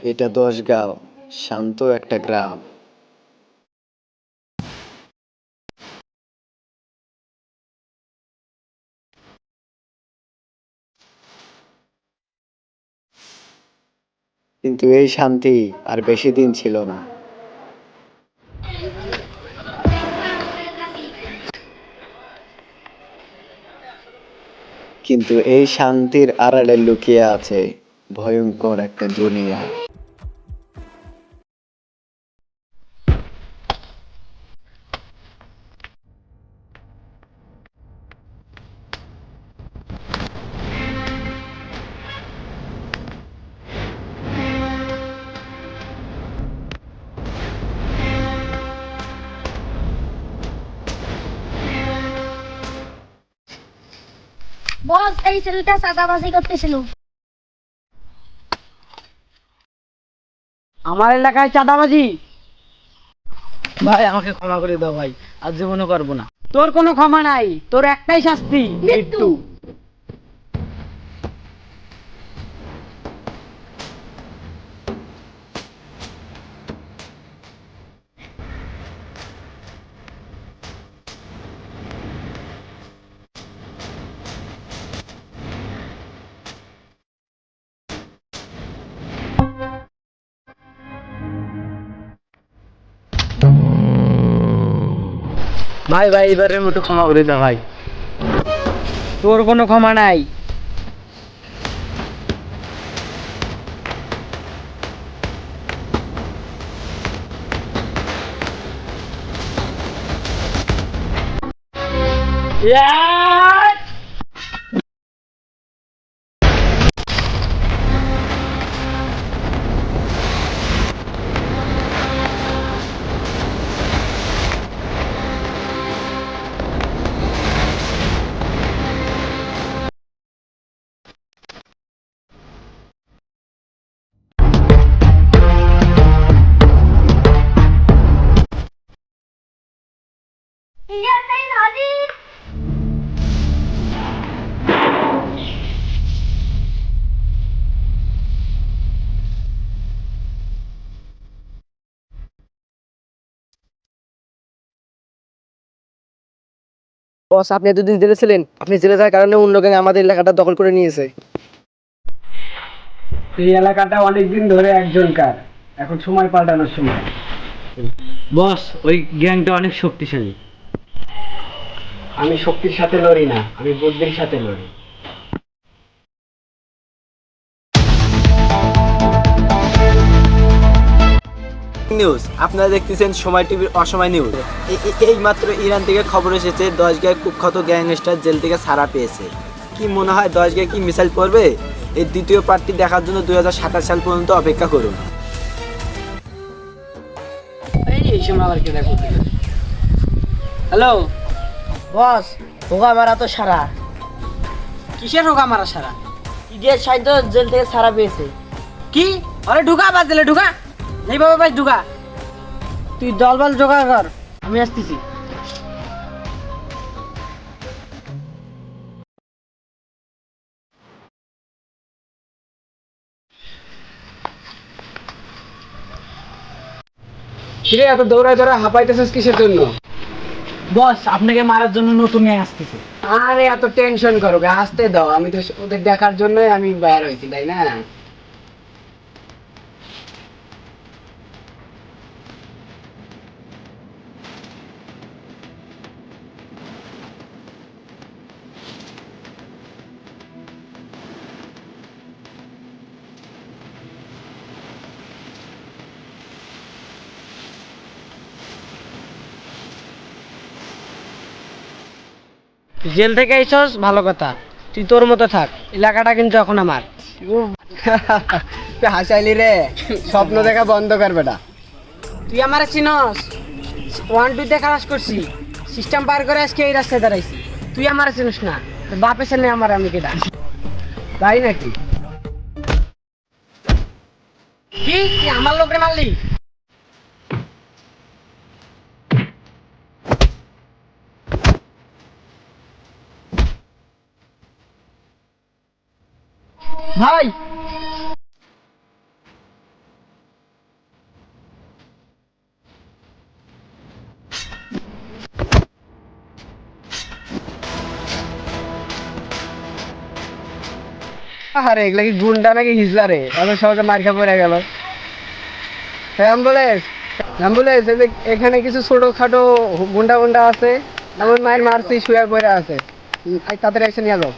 এটা ১০ গাঁও, শান্ত একটা গ্রাম। কিন্তু এই শান্তি আর বেশি দিন ছিল না। কিন্তু এই শান্তির আড়ালে লুকিয়ে আছে ভয়ঙ্কর একটা দুনিয়া। বস, এই ছেলেটা চাঁদাবাজি করতেছিল। আমার এলাকায় চাঁদাবাজি? ভাই আমাকে ক্ষমা করে দাও ভাই, আর জীবনও করবো না। তোর কোনো ক্ষমা নাই, তোর একটাই শাস্তি, মৃত্যু। ভাই ভাই এবারের মতো ক্ষমা করে দাও ভাই। তোর কোনো ক্ষমা নাই। ইয়াসিন হাজি। বস, আপনি এতদিন জেলে ছিলেন, আপনি জেলে থাকার কারণে অন্য গ্যাং আমাদের এলাকাটা দখল করে নিয়েছে। এই এলাকাটা অনেকদিন ধরে একজনকার, এখন সময় পাল্টানোর সময়। বস, ওই গ্যাংটা অনেক শক্তিশালী। আমি শক্তির সাথে লড়ি না, আমি বুদ্ধির সাথে লড়ি। নিউজ আপনারা দেখতেছেন সময় টিভির অসময় নিউজ। এই মাত্র ইরান থেকে খবর এসেছে 10 গায়ে কুখ্যাত গ্যাংস্টার জেল থেকে ছাড়া পেয়েছে। কি মনে হয় 10 গায়ে কি মিসাইল পড়বে? এই দ্বিতীয় পার্টটি দেখার জন্য 2027 সাল পর্যন্ত অপেক্ষা করুন। এই সময় আবার কে দেখো। হ্যালো বস, হোগা মারা তো সারা। কিসের হোগা মারা সারা? ইডিয়ার সাইড জেল থেকে ছাড়া পেয়েছে। কি? আরে ঢুকা বাস দিলে ঢুকা। এই বাবা ভাই ঢুকা। তুই দলবল জোগাড় কর, আমি আসতেছি। কিরে এত দৌড়ায় দৌড়ায় হাঁপাইতেছিস কিসের জন্য? বস, আপনাকে মারার জন্য নতুন গ্যাং আসতেছে। আরে এত টেনশন করো কে? আসতে দাও, আমি তো ওদের দেখার জন্যই আমি বাইরে হয়েছি, তাই না? জেল থেকে এসেছস ভালো কথা, তুই তোর মতো থাক। এলাকাটা কিন্তু এখন আমার। তুই হাসাইলি রে, স্বপ্ন দেখা বন্ধ কর বেটা। তুই আমার চিনস? 1-2 খালাস করছি, সিস্টেম পার করে আজকে এই রাস্তায় দাঁড়াইছি। তুই আমার চিনস না, তোর বাপের সামনে আমার আমি কেডা? তাই নাকি? কি তুই আমার লোকরে মারলি? ভাই আরে এগুলা কি গুন্ডা নাকি হিজলা রে, এত সহজে মার খা পড়ে গেল। অ্যাম্বুলেন্স, অ্যাম্বুলেন্স, এখানে কিছু ছোটখাটো গুন্ডা গুন্ডা আছে, এমন মায়ের মারছি শুয়ে পড়ে আছে, তাড়াতাড়ি এসে নিয়ে যাও।